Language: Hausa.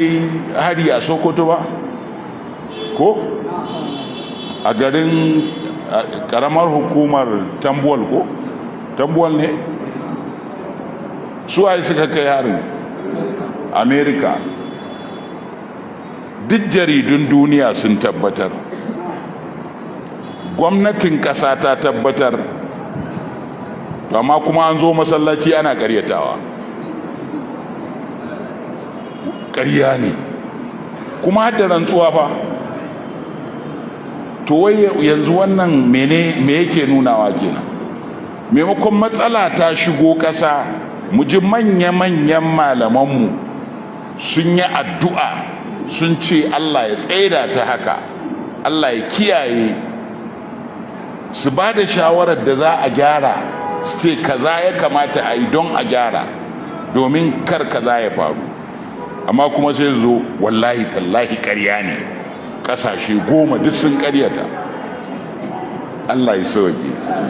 hari a Sokoto ba ko a garin karamar hukumar Tambuwal ko Tambuwal ne su ai suka kai harin America. Duk jaridun duniya sun tabbatar, gwamnatin ƙasa ta tabbatar, amma kuma an zo masallaci ana ƙaryatawa. Ƙarya ne kuma har da rantsuwa fa. To wai yanzu wannan me yake nunawa kenan? Maimakon matsala ta shigo ƙasa mu ji manya-manyan malamanmu sun yi addu'a sun ce Allah ya tsaida ta haka, Allah ya kiyaye, su ba da shawarar da za a gyara, su ce kaza ya kamata a yi don a gyara domin kar kaza ya faru. Amma kuma sai zo wallahi tallahi ƙarya ne, ƙasashe 10 duk sun ƙaryata. Allah ya sauke.